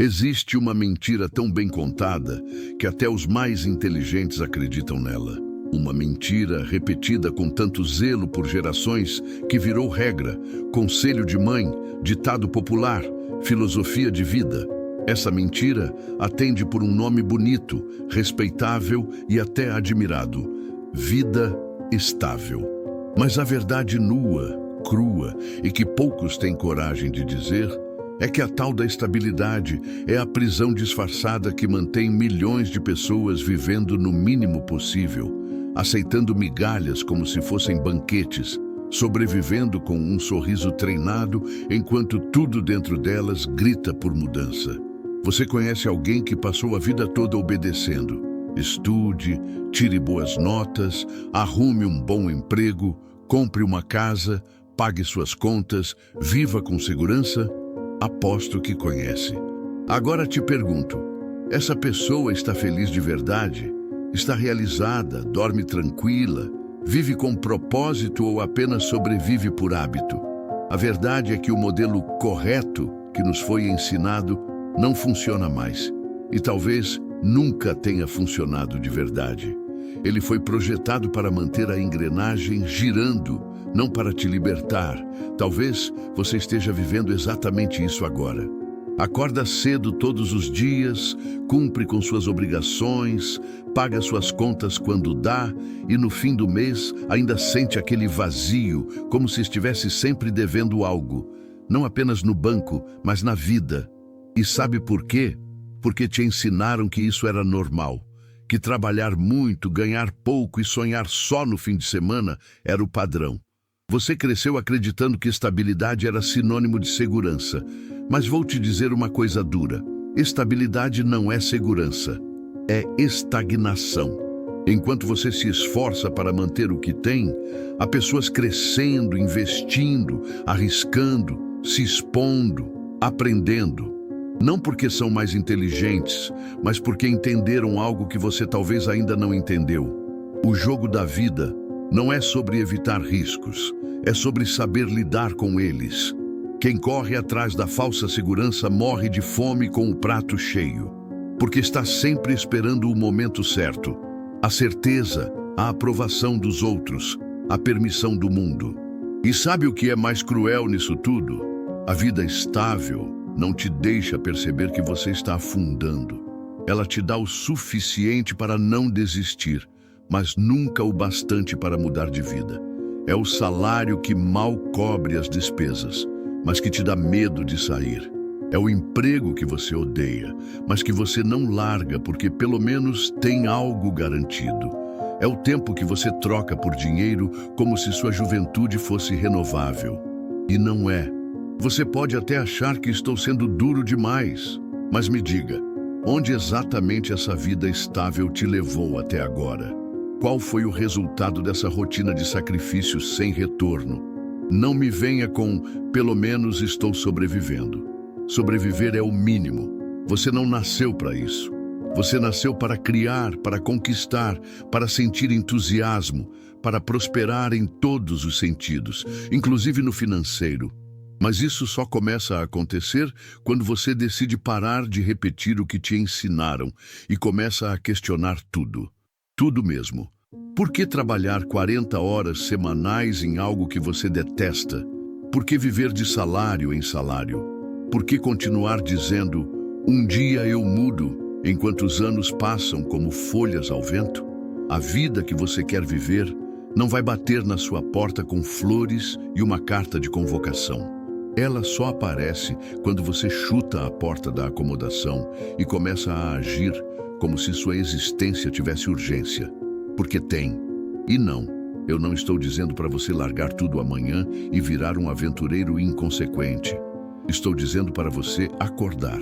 Existe uma mentira tão bem contada que até os mais inteligentes acreditam nela. Uma mentira repetida com tanto zelo por gerações que virou regra, conselho de mãe, ditado popular, filosofia de vida. Essa mentira atende por um nome bonito, respeitável e até admirado: vida estável. Mas a verdade nua, crua e que poucos têm coragem de dizer é que a tal da estabilidade é a prisão disfarçada que mantém milhões de pessoas vivendo no mínimo possível, aceitando migalhas como se fossem banquetes, sobrevivendo com um sorriso treinado enquanto tudo dentro delas grita por mudança. Você conhece alguém que passou a vida toda obedecendo? Estude, tire boas notas, arrume um bom emprego, compre uma casa, pague suas contas, viva com segurança? Aposto que conhece. Agora te pergunto, essa pessoa está feliz de verdade? Está realizada, dorme tranquila, vive com propósito ou apenas sobrevive por hábito? A verdade é que o modelo correto que nos foi ensinado não funciona mais e talvez nunca tenha funcionado de verdade. Ele foi projetado para manter a engrenagem girando, não para te libertar. Talvez você esteja vivendo exatamente isso agora. Acorda cedo todos os dias, cumpre com suas obrigações, paga suas contas quando dá e no fim do mês ainda sente aquele vazio, como se estivesse sempre devendo algo, não apenas no banco, mas na vida. E sabe por quê? Porque te ensinaram que isso era normal, que trabalhar muito, ganhar pouco e sonhar só no fim de semana era o padrão. Você cresceu acreditando que estabilidade era sinônimo de segurança, mas vou te dizer uma coisa dura: estabilidade não é segurança, é estagnação. Enquanto você se esforça para manter o que tem, há pessoas crescendo, investindo, arriscando, se expondo, aprendendo. Não porque são mais inteligentes, mas porque entenderam algo que você talvez ainda não entendeu. O jogo da vida não é sobre evitar riscos, é sobre saber lidar com eles. Quem corre atrás da falsa segurança morre de fome com o prato cheio, porque está sempre esperando o momento certo, a certeza, a aprovação dos outros, a permissão do mundo. E sabe o que é mais cruel nisso tudo? A vida estável não te deixa perceber que você está afundando. Ela te dá o suficiente para não desistir, mas nunca o bastante para mudar de vida. É o salário que mal cobre as despesas, mas que te dá medo de sair. É o emprego que você odeia, mas que você não larga porque pelo menos tem algo garantido. É o tempo que você troca por dinheiro como se sua juventude fosse renovável. E não é. Você pode até achar que estou sendo duro demais, mas me diga, onde exatamente essa vida estável te levou até agora? Qual foi o resultado dessa rotina de sacrifícios sem retorno? Não me venha com, pelo menos estou sobrevivendo. Sobreviver é o mínimo. Você não nasceu para isso. Você nasceu para criar, para conquistar, para sentir entusiasmo, para prosperar em todos os sentidos, inclusive no financeiro. Mas isso só começa a acontecer quando você decide parar de repetir o que te ensinaram e começa a questionar tudo. Tudo mesmo. Por que trabalhar 40 horas semanais em algo que você detesta? Por que viver de salário em salário? Por que continuar dizendo, um dia eu mudo, enquanto os anos passam como folhas ao vento? A vida que você quer viver não vai bater na sua porta com flores e uma carta de convocação. Ela só aparece quando você chuta a porta da acomodação e começa a agir como se sua existência tivesse urgência. Porque tem. E não, eu não estou dizendo para você largar tudo amanhã e virar um aventureiro inconsequente. Estou dizendo para você acordar,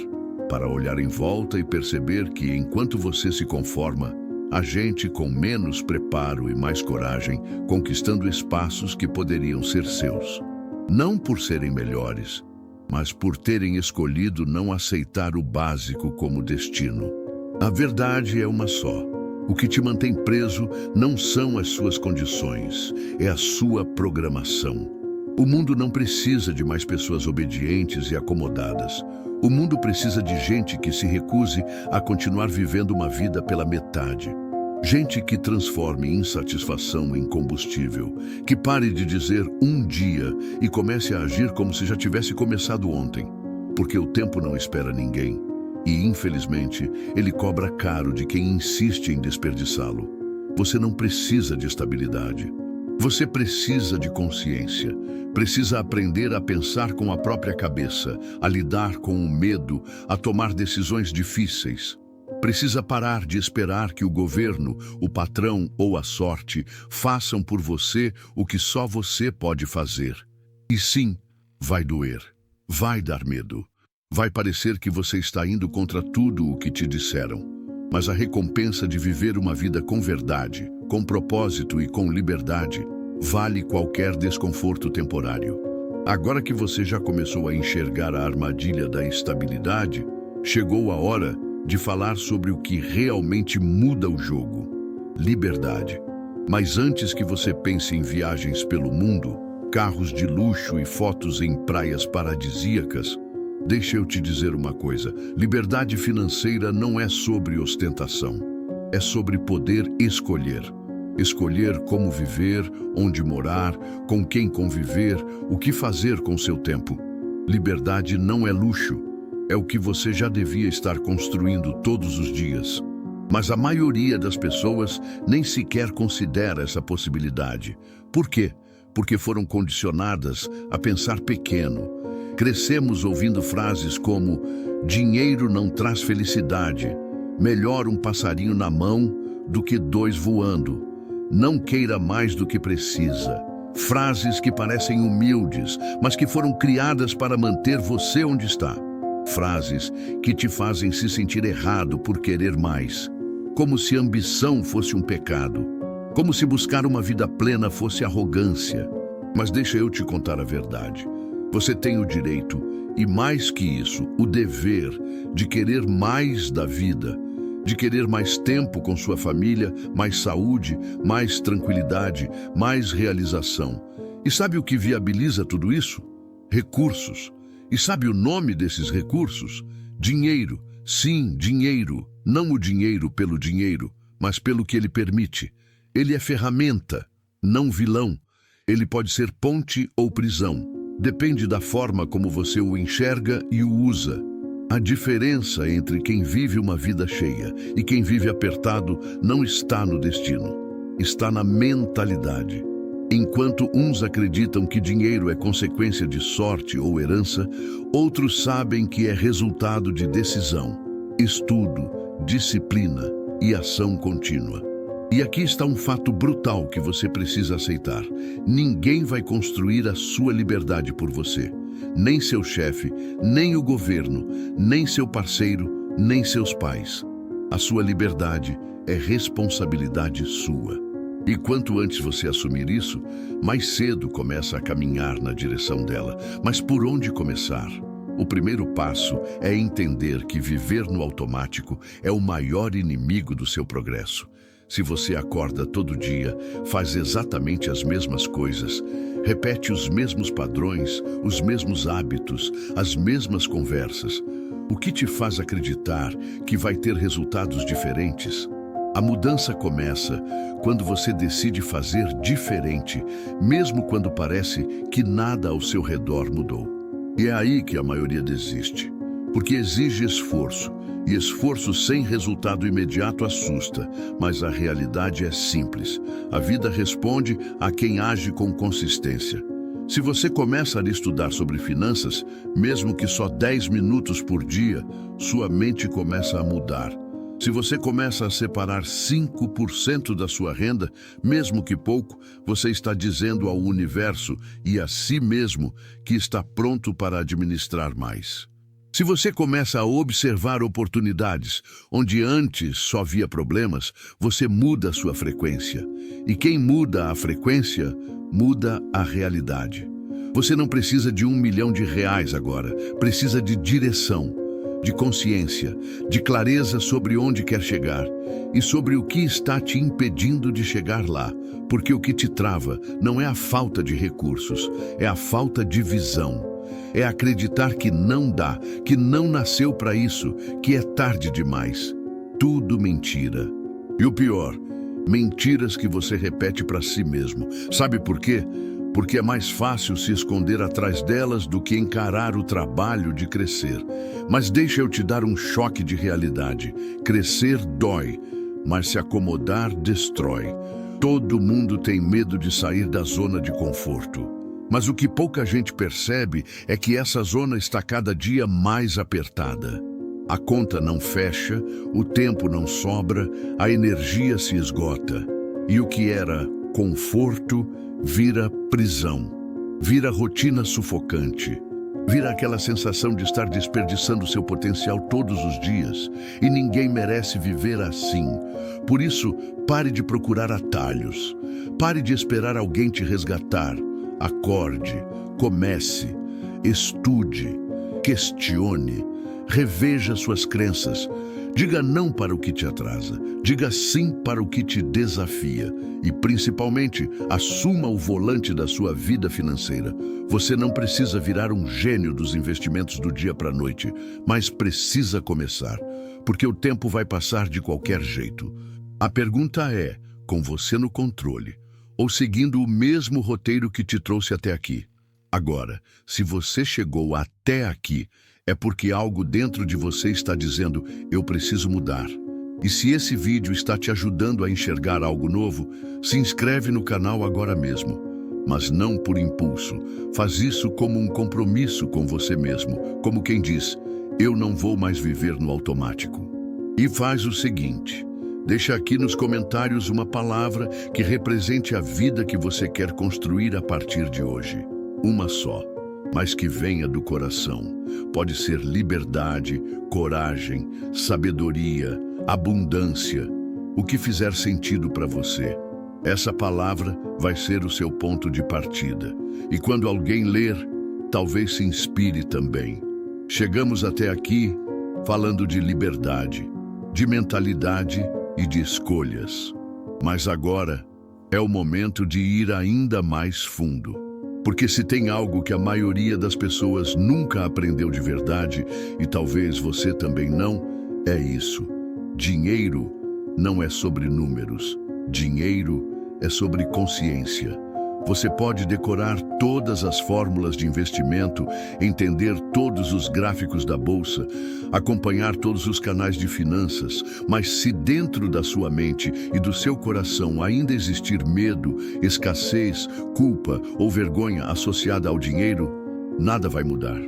para olhar em volta e perceber que enquanto você se conforma, há gente com menos preparo e mais coragem conquistando espaços que poderiam ser seus. Não por serem melhores, mas por terem escolhido não aceitar o básico como destino. A verdade é uma só. O que te mantém preso não são as suas condições, é a sua programação. O mundo não precisa de mais pessoas obedientes e acomodadas. O mundo precisa de gente que se recuse a continuar vivendo uma vida pela metade. Gente que transforme insatisfação em combustível, que pare de dizer um dia e comece a agir como se já tivesse começado ontem. Porque o tempo não espera ninguém e, infelizmente, ele cobra caro de quem insiste em desperdiçá-lo. Você não precisa de estabilidade. Você precisa de consciência. Precisa aprender a pensar com a própria cabeça, a lidar com o medo, a tomar decisões difíceis. Precisa parar de esperar que o governo, o patrão ou a sorte façam por você o que só você pode fazer. E sim, vai doer, vai dar medo, vai parecer que você está indo contra tudo o que te disseram. Mas a recompensa de viver uma vida com verdade, com propósito e com liberdade, vale qualquer desconforto temporário. Agora que você já começou a enxergar a armadilha da estabilidade, chegou a hora de falar sobre o que realmente muda o jogo: liberdade. Mas antes que você pense em viagens pelo mundo, carros de luxo e fotos em praias paradisíacas, deixa eu te dizer uma coisa: liberdade financeira não é sobre ostentação. É sobre poder escolher. Escolher como viver, onde morar, com quem conviver, o que fazer com seu tempo. Liberdade não é luxo. É o que você já devia estar construindo todos os dias. Mas a maioria das pessoas nem sequer considera essa possibilidade. Por quê? Porque foram condicionadas a pensar pequeno. Crescemos ouvindo frases como: dinheiro não traz felicidade, melhor um passarinho na mão do que dois voando, não queira mais do que precisa. Frases que parecem humildes, mas que foram criadas para manter você onde está. Frases que te fazem se sentir errado por querer mais, como se ambição fosse um pecado, como se buscar uma vida plena fosse arrogância. Mas deixa eu te contar a verdade. Você tem o direito, e mais que isso, o dever, de querer mais da vida, de querer mais tempo com sua família, mais saúde, mais tranquilidade, mais realização. E sabe o que viabiliza tudo isso? Recursos. E sabe o nome desses recursos? Dinheiro. Sim, dinheiro. Não o dinheiro pelo dinheiro, mas pelo que ele permite. Ele é ferramenta, não vilão. Ele pode ser ponte ou prisão. Depende da forma como você o enxerga e o usa. A diferença entre quem vive uma vida cheia e quem vive apertado não está no destino. Está na mentalidade. Enquanto uns acreditam que dinheiro é consequência de sorte ou herança, outros sabem que é resultado de decisão, estudo, disciplina e ação contínua. E aqui está um fato brutal que você precisa aceitar: ninguém vai construir a sua liberdade por você. Nem seu chefe, nem o governo, nem seu parceiro, nem seus pais. A sua liberdade é responsabilidade sua. E quanto antes você assumir isso, mais cedo começa a caminhar na direção dela. Mas por onde começar? O primeiro passo é entender que viver no automático é o maior inimigo do seu progresso. Se você acorda todo dia, faz exatamente as mesmas coisas, repete os mesmos padrões, os mesmos hábitos, as mesmas conversas, o que te faz acreditar que vai ter resultados diferentes? A mudança começa quando você decide fazer diferente, mesmo quando parece que nada ao seu redor mudou. E é aí que a maioria desiste, porque exige esforço, e esforço sem resultado imediato assusta, mas a realidade é simples. A vida responde a quem age com consistência. Se você começa a estudar sobre finanças, mesmo que só 10 minutos por dia, sua mente começa a mudar. Se você começa a separar 5% da sua renda, mesmo que pouco, você está dizendo ao universo e a si mesmo que está pronto para administrar mais. Se você começa a observar oportunidades onde antes só via problemas, você muda a sua frequência. E quem muda a frequência, muda a realidade. Você não precisa de R$1 milhão agora, precisa de direção, de consciência, de clareza sobre onde quer chegar e sobre o que está te impedindo de chegar lá, porque o que te trava não é a falta de recursos, é a falta de visão. é acreditar que não dá, que não nasceu para isso, que é tarde demais. Tudo mentira. E o pior, mentiras que você repete para si mesmo. Sabe por quê? Porque é mais fácil se esconder atrás delas do que encarar o trabalho de crescer. Mas deixa eu te dar um choque de realidade. Crescer dói, mas se acomodar destrói. Todo mundo tem medo de sair da zona de conforto. Mas o que pouca gente percebe é que essa zona está cada dia mais apertada. A conta não fecha, o tempo não sobra, a energia se esgota. E o que era conforto vira prisão, vira rotina sufocante, vira aquela sensação de estar desperdiçando seu potencial todos os dias. E ninguém merece viver assim. Por isso, pare de procurar atalhos. Pare de esperar alguém te resgatar. Acorde, comece, estude, questione, reveja suas crenças. Diga não para o que te atrasa, diga sim para o que te desafia e, principalmente, assuma o volante da sua vida financeira. Você não precisa virar um gênio dos investimentos do dia para a noite, mas precisa começar, porque o tempo vai passar de qualquer jeito. A pergunta é, com você no controle, ou seguindo o mesmo roteiro que te trouxe até aqui? Agora, se você chegou até aqui, é porque algo dentro de você está dizendo, eu preciso mudar. E se esse vídeo está te ajudando a enxergar algo novo, se inscreve no canal agora mesmo. Mas não por impulso. Faz isso como um compromisso com você mesmo. Como quem diz, eu não vou mais viver no automático. E faz o seguinte, deixa aqui nos comentários uma palavra que represente a vida que você quer construir a partir de hoje. Uma só, mas que venha do coração. Pode ser liberdade, coragem, sabedoria, abundância, o que fizer sentido para você. Essa palavra vai ser o seu ponto de partida. E quando alguém ler, talvez se inspire também. Chegamos até aqui falando de liberdade, de mentalidade e de escolhas. Mas agora é o momento de ir ainda mais fundo. Porque se tem algo que a maioria das pessoas nunca aprendeu de verdade, e talvez você também não, é isso. Dinheiro não é sobre números. Dinheiro é sobre consciência. Você pode decorar todas as fórmulas de investimento, entender todos os gráficos da bolsa, acompanhar todos os canais de finanças, mas se dentro da sua mente e do seu coração ainda existir medo, escassez, culpa ou vergonha associada ao dinheiro, nada vai mudar.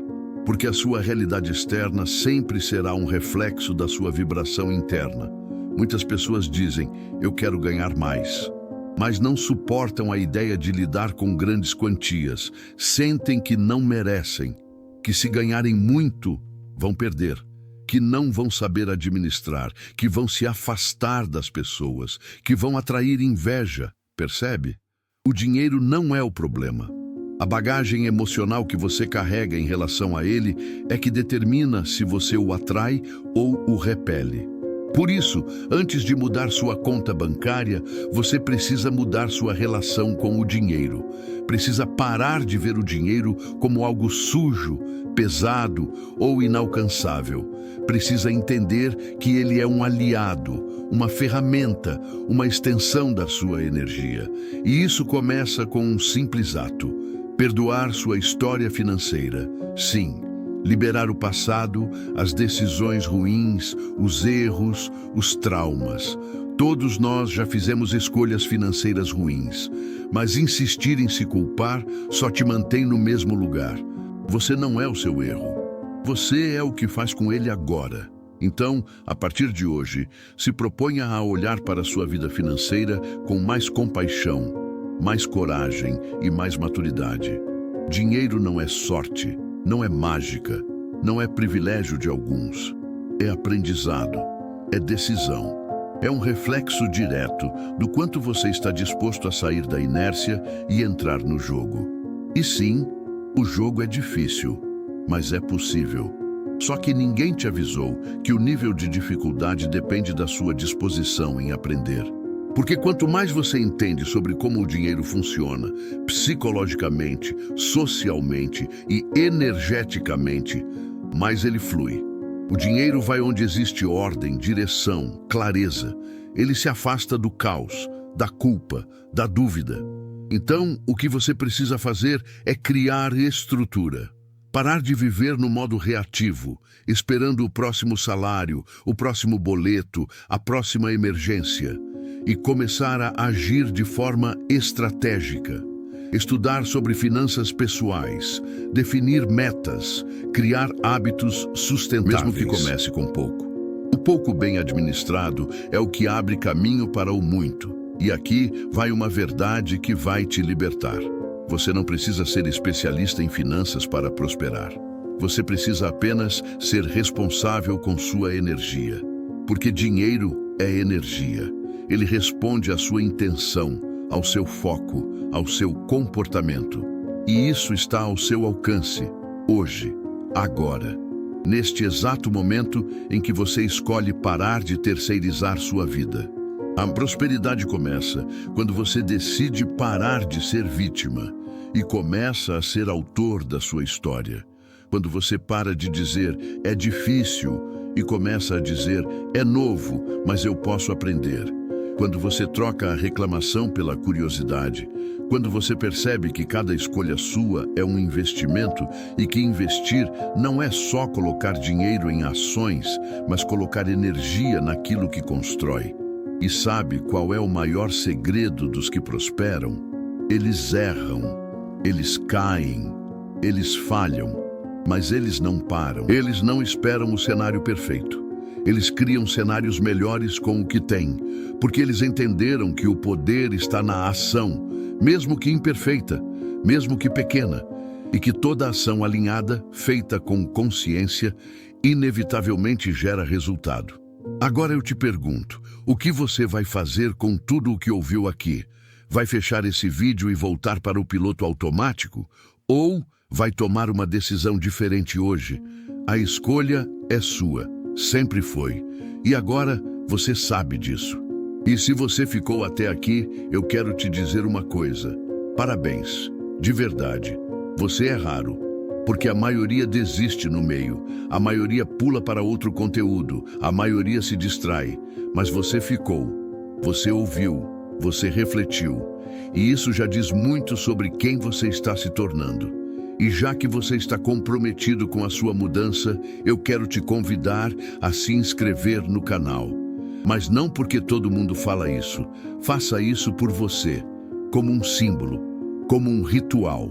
Porque a sua realidade externa sempre será um reflexo da sua vibração interna. Muitas pessoas dizem, eu quero ganhar mais, mas não suportam a ideia de lidar com grandes quantias. Sentem que não merecem, que se ganharem muito, vão perder, que não vão saber administrar, que vão se afastar das pessoas, que vão atrair inveja, percebe? O dinheiro não é o problema. A bagagem emocional que você carrega em relação a ele é que determina se você o atrai ou o repele. Por isso, antes de mudar sua conta bancária, você precisa mudar sua relação com o dinheiro. Precisa parar de ver o dinheiro como algo sujo, pesado ou inalcançável. Precisa entender que ele é um aliado, uma ferramenta, uma extensão da sua energia. E isso começa com um simples ato: perdoar sua história financeira. Sim. Liberar o passado, as decisões ruins, os erros, os traumas. Todos nós já fizemos escolhas financeiras ruins, mas insistir em se culpar só te mantém no mesmo lugar. Você não é o seu erro. Você é o que faz com ele agora. Então, a partir de hoje, se proponha a olhar para a sua vida financeira com mais compaixão, mais coragem e mais maturidade. Dinheiro não é sorte. Não é mágica, não é privilégio de alguns. É aprendizado, é decisão. É um reflexo direto do quanto você está disposto a sair da inércia e entrar no jogo. E sim, o jogo é difícil, mas é possível. Só que ninguém te avisou que o nível de dificuldade depende da sua disposição em aprender. Porque quanto mais você entende sobre como o dinheiro funciona, psicologicamente, socialmente e energeticamente, mais ele flui. O dinheiro vai onde existe ordem, direção, clareza. Ele se afasta do caos, da culpa, da dúvida. Então, o que você precisa fazer é criar estrutura. Parar de viver no modo reativo, esperando o próximo salário, o próximo boleto, a próxima emergência, e começar a agir de forma estratégica. Estudar sobre finanças pessoais, definir metas, criar hábitos sustentáveis. Mesmo que comece com pouco. O pouco bem administrado é o que abre caminho para o muito. E aqui vai uma verdade que vai te libertar. Você não precisa ser especialista em finanças para prosperar. Você precisa apenas ser responsável com sua energia. Porque dinheiro é energia. Ele responde à sua intenção, ao seu foco, ao seu comportamento. E isso está ao seu alcance, hoje, agora. Neste exato momento em que você escolhe parar de terceirizar sua vida. A prosperidade começa quando você decide parar de ser vítima e começa a ser autor da sua história. Quando você para de dizer, é difícil, e começa a dizer, é novo, mas eu posso aprender. Quando você troca a reclamação pela curiosidade. Quando você percebe que cada escolha sua é um investimento e que investir não é só colocar dinheiro em ações, mas colocar energia naquilo que constrói. E sabe qual é o maior segredo dos que prosperam? Eles erram, eles caem, eles falham, mas eles não param. Eles não esperam o cenário perfeito. Eles criam cenários melhores com o que têm, porque eles entenderam que o poder está na ação, mesmo que imperfeita, mesmo que pequena, e que toda ação alinhada, feita com consciência, inevitavelmente gera resultado. Agora eu te pergunto, o que você vai fazer com tudo o que ouviu aqui? Vai fechar esse vídeo e voltar para o piloto automático? Ou vai tomar uma decisão diferente hoje? A escolha é sua, sempre foi. E agora você sabe disso. E se você ficou até aqui, eu quero te dizer uma coisa. Parabéns, de verdade. Você é raro. Porque a maioria desiste no meio, a maioria pula para outro conteúdo, a maioria se distrai. Mas você ficou, você ouviu, você refletiu. E isso já diz muito sobre quem você está se tornando. E já que você está comprometido com a sua mudança, eu quero te convidar a se inscrever no canal. Mas não porque todo mundo fala isso. Faça isso por você, como um símbolo, como um ritual.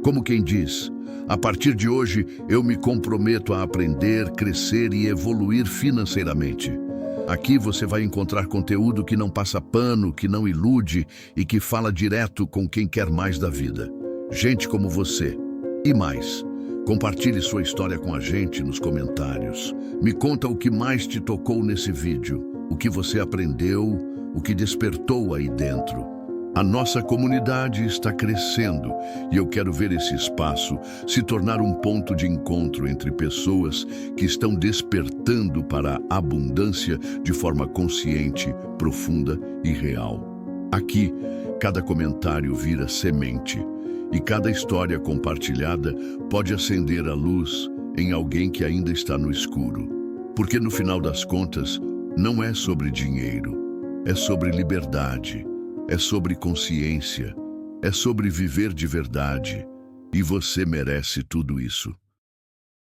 Como quem diz, a partir de hoje eu me comprometo a aprender, crescer e evoluir financeiramente. Aqui você vai encontrar conteúdo que não passa pano, que não ilude e que fala direto com quem quer mais da vida. Gente como você. E mais, compartilhe sua história com a gente nos comentários. Me conta o que mais te tocou nesse vídeo, o que você aprendeu, o que despertou aí dentro. A nossa comunidade está crescendo e eu quero ver esse espaço se tornar um ponto de encontro entre pessoas que estão despertando para a abundância de forma consciente, profunda e real. Aqui, cada comentário vira semente e cada história compartilhada pode acender a luz em alguém que ainda está no escuro. Porque no final das contas, não é sobre dinheiro, é sobre liberdade. É sobre consciência, é sobre viver de verdade, e você merece tudo isso.